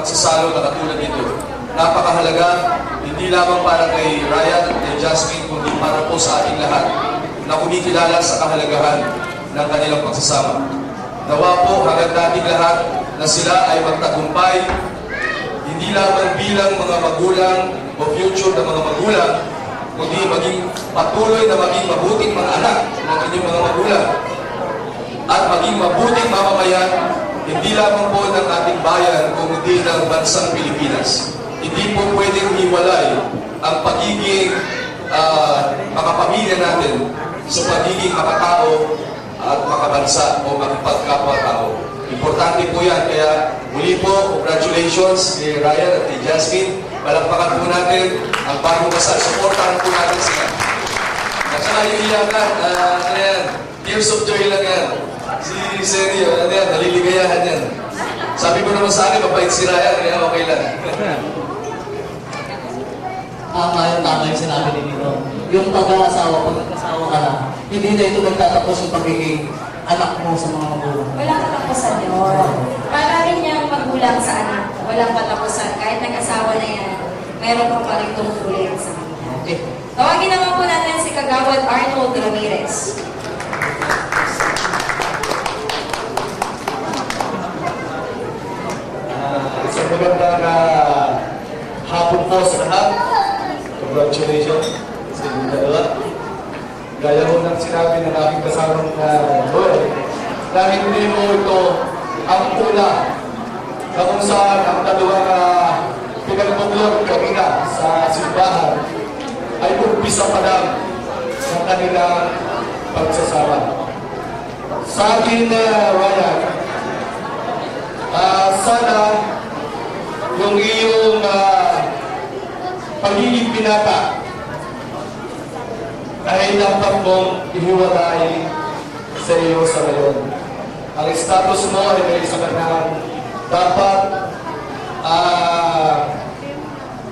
pagsasalo na katulad nito. Napakahalaga, hindi lamang para kay Ryan at kay Jasmine, kundi para po sa ating lahat na kumikilala sa kahalagahan ng kanilang pagsasama. Nawa po hanggang nating lahat na sila ay magtagumpay, hindi lamang bilang mga magulang o future na mga magulang, kundi maging patuloy na maging mabuting mga anak ng inyong mga magulang at maging mabuting mamamayan, hindi lamang po ng ating bayan, kundi ng bansang Pilipinas. Hindi po pwedeng hiwalay ang pagiging makapamilya natin sa pagiging makatao at makabansa o makipagkapwa-tao. Importante po yan. Kaya muli po, congratulations kay Ryan at kay Jasmine. Palakpakan po natin ang bagong kasal. Supportahan po natin sila. At saka yung iyakan, ano yan, tears of joy lang yan. Si Sergio, ano yan, naliligayahan yan. Sabi ko naman sa akin, mabait si Ryan, kaya okay lang. Tama yung sinabi ni Nino. Yung pag-aasawa, pag nag-asawa ka na, hindi na ito nagtatapos yung pagiging anak mo sa mga magulang. Walang katapusan yun. Para rin niyang magulang sa anak. Walang katapusan. Kahit nag-asawa na yan, meron pang pa rin tungkulin sa kanila. Okay. Tawagin naman po natin si Kagawad Arnold Ramirez. Isang magandang hapon po sa lahat. Congratulations sa inyong dalawa. Gaya ho ng sinabi ng aking kasamang Joel, dahil hindi mo ito ang una na kung saan ang dalawang pinagpuglog kanina sa simbahan ay umpisa pa lang ng kanilang pagsasama. Sa akin, Ryan, sana yung iyong pagiging binata ay dapat mong ihiwalay sa iyo sa ngayon. Ang status mo ay may isa ka na dapat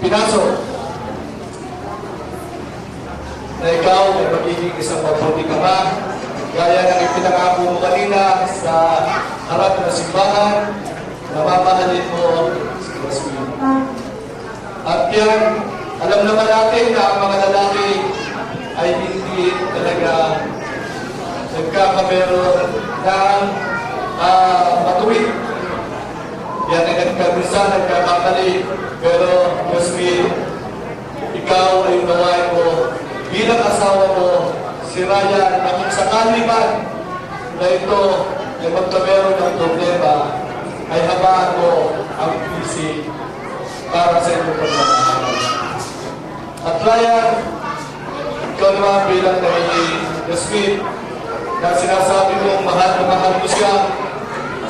pinasok na ikaw ay magiging isang mabuting ama, gaya ng ipinangako mo kanina sa harap ng simbahan na mamahalin mo si Jasmine. At yan, alam naman natin na ang mga lalaki ay hindi talaga nagkakameron ng matuwid. Yan ay nagkaminsan, nagkakamali. Pero, Jasmine, ikaw ay unawain mo bilang asawa mo, si Ryan, na kung sakali man na ito ay magkameron ng problema, ay habaan mo ang PC para sa inyong pagmamahal. At Ryan, ikaw naman bilang naging Jasmine, na sinasabi mong mahal na mahal mo siya,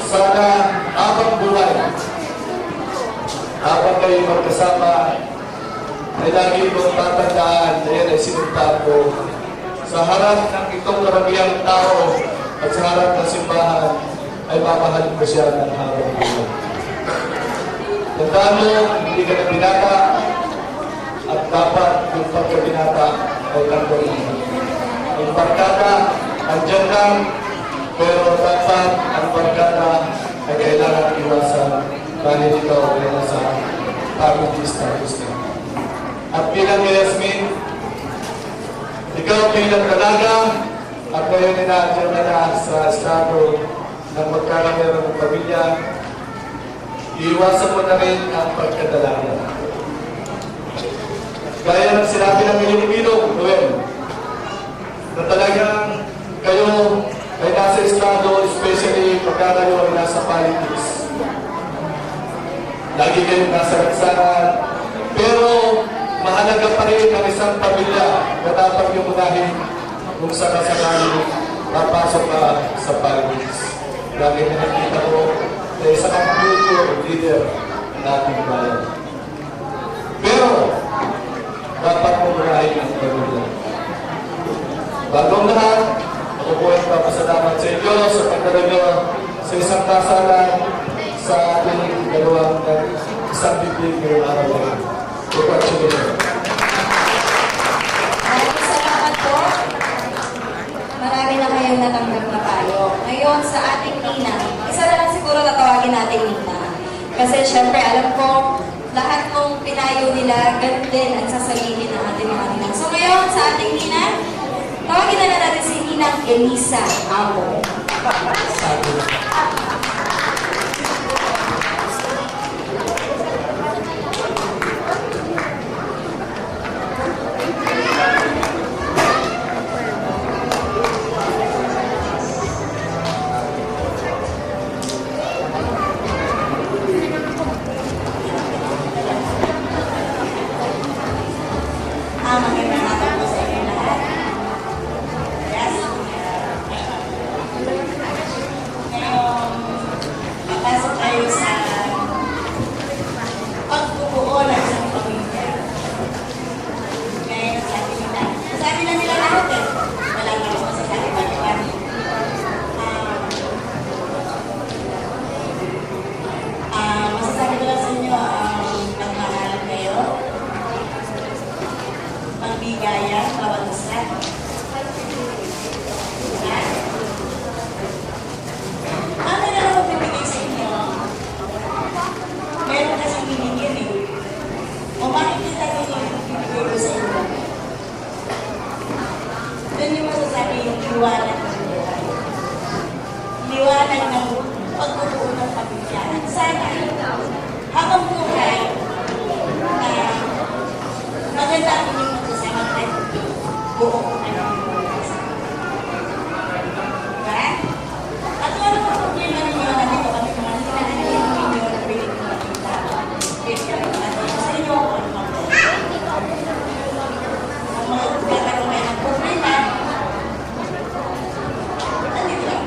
sana habang buhay, habang kayo magkasama, ay lagi mong tatandaan na yan ay sinunta ko sa harap ng itong karamiang tao at sa harap ng simbahan ay mamahalin ko siya ng habang buhay. Tandaan mo, hindi ka na binata at dapat yung pagkabinata ay tanggalin mo. Ang barkada, andyan lang, pero dapat ang barkada ay kailangan iwasan dahil ikaw ay nasa family status na. At bilang Jasmine, ikaw bilang dalaga at ngayon ay nandiyan na sa estado ng magkakameron ng pamilya, iiwasan mo na rin ang pagkadalaga. Gaya ng sinabi ng Ilong-Ilong, Noel, na talagang kayo ay nasa estado, especially pagka kayo ay nasa politics. Lagi kayo nasa lansanan, pero mahalaga pa rin ang isang pamilya na dapat yung unahin kung sakasakali papasok ka sa politics. Lagi na nakita ko na isa kang future leader ng ating bayan. Pero, dapat mo unahin ang pamilya. Bagong lahat, ako po ay papasalamat sa inyo sa pagdala nyo sa isang kasalan sa ating dalawang isang bibig ngayong araw na rin. Congratulations. Maraming salamat po. Marami na kayong natanggap na payo. Ngayon sa ating Nina, isa na lang siguro tatawagin natin Nina. Kasi syempre, alam ko, lahat ng pinayo nila, ganun din ang sasabihin ng ating mga ninang. So ngayon, sa ating ninang, tawagin na natin si Ninang Elisa Amo. Sabi na. Magandang hapon po sa inyo lahat. Yes. Ngayong papasok tayo sa pagbubuo ng isang pamilya. Ngayon sa ating nila. Sabi na nila lahat eh. Wala na ako masasabi pa nila. Masasabi ko lang sa inyo, magmahalan kayo. Magbigayan, bawat isa. Ano na lang magbibigay sa inyo? Meron kasing binigyan eh. O makikita nyo yung bibigay ko sa inyo. Doon yung masasabi yung liwanag ng buhay. Liwanag ng pagbubuo ng pamilya. Sana, habang buhay, maganda ang inyong magsasama at buo ang inyong magsasama. Diba? At kung ano ang problema ninyo na dito kami mga hinaan ninyo na pwede nyo makita. Pwede kami makita sa inyo kung ano mang kung magkakaroon kayo ng problema, nandito lang.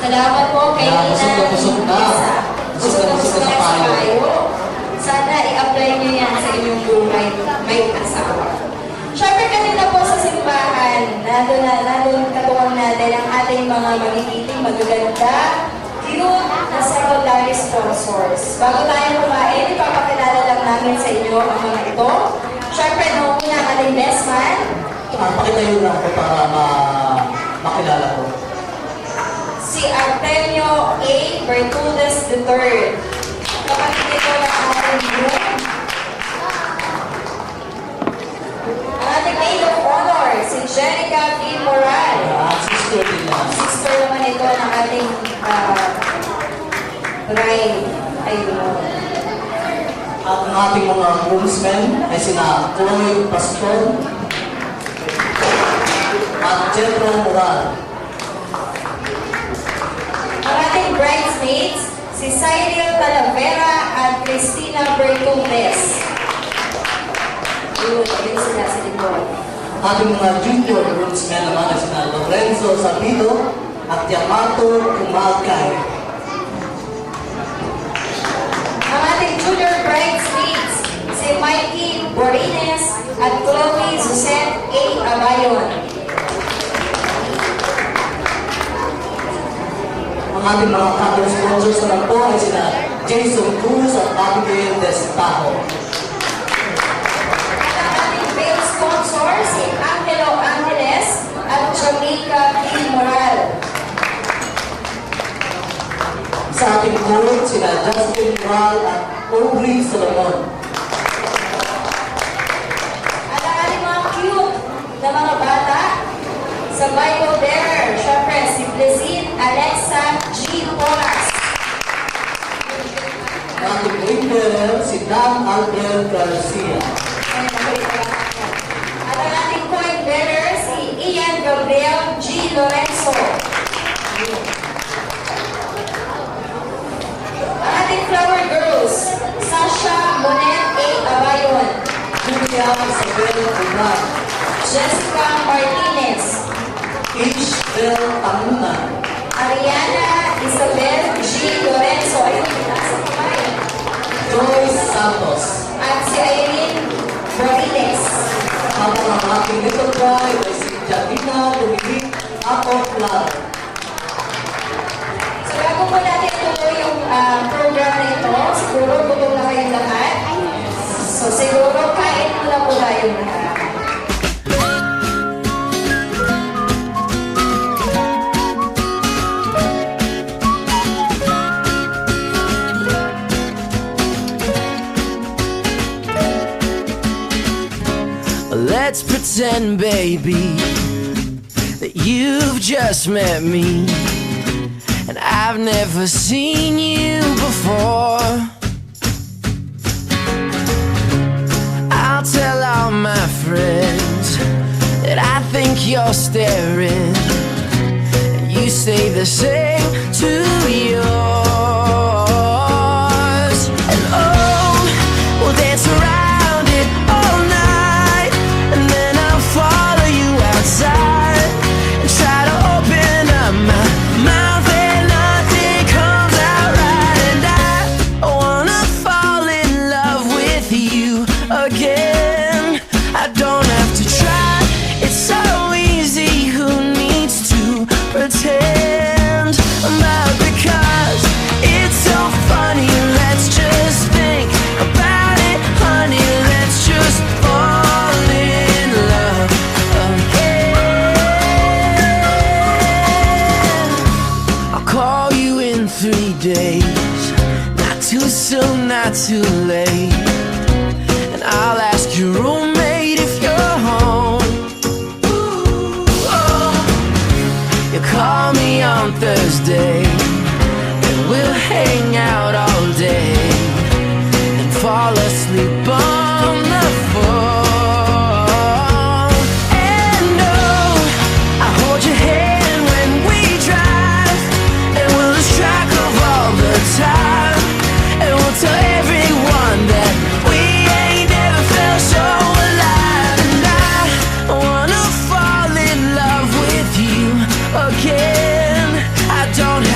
Salamat po kay Kaya busog na Ninang busog na. Elisa. Busog na busog na tayo. Sana i-apply niyo yan sa inyong buhay may asawa. Siyempre kanina po sa simbahan, nandun katuwang natin ang ating mga magigiting, magaganda, cute na secondary sponsors. Bago tayo kumain, ipapakilala lang namin sa inyo ang mga ito. Siyempre, nung una ang ating best man, Pakitayo na ako para makilala ko. si Artemio A. Bertudez III. Kapatid ito ng ating group. Ang ating maid of honor, si Jenica V. Moral. Sister din na. Sister naman ito ng ating bride. Ayun. At ang ating mga groomsmen ay sina Chloe Pastor at Jethro Moral. Ang ating bridesmaids, si Cyril Talavera at Cristina Bertudez. Yun sila sa likod. Ating mga junior groomsmen naman ay sina Lorenzo Sabido at Yamato Kumalkay. Ang ating junior bridesmaids, si Mikey Borines at Chloe Suzette A. Abayon. Ang ating mga couple sponsors naman po ay sina Jason Cruz at Abigail Destajo. At ang ating veil sponsor, si Angelo Angeles at Jamaica P. Moral. Sa ating court, sina Justin Moral at Aubrey Solomon. At ang ating mga cute na mga bata, sa Bible bearer, syempre si Blessing Alexa G. Polas. Ang ating ring bearer, si Dan Albert Garcia. At ang ating coin bearer, si Ian Gabriel G. Lorenzo. Ang ating flower girls, Sasha Monet A. Abayon, Julia Isabel Ulan, Jessica Martinez, H. Bell Tamunan, Ariana Isabel G. Lorenzo, ayun, nasa kamay, Joyce Santos. at si Irene Borines. Habang ang ating little bride ay si Janina Dominique Apoplar. So bago po natin tuloy yung program na ito, siguro gutom na kayong lahat. So siguro kain muna po tayong lahat. let's pretend, baby, that you've just met me, and I've never seen you before. I'll tell all my friends that I think you're staring, and you say the same to yours. And oh, we'll dance around it all night, and then I'll follow you outside and try to open up my mouth and nothing comes out right. And I wanna fall in love with you again. I don't have to try, it's so easy. Who needs to pretend? But because it's so funny, let's just think about it, honey. Let's just fall in love again. I'll call you in 3 days, not too soon, not too late, and I'll ask your roommate if you're home. Oh. You call me on Thursday, and we'll hang out all day and fall asleep on the phone. And oh, I hold your hand when we drive, and we'll lose track of all the time, and we'll tell everyone that we ain't never felt so alive. And I wanna fall in love with you again. I don't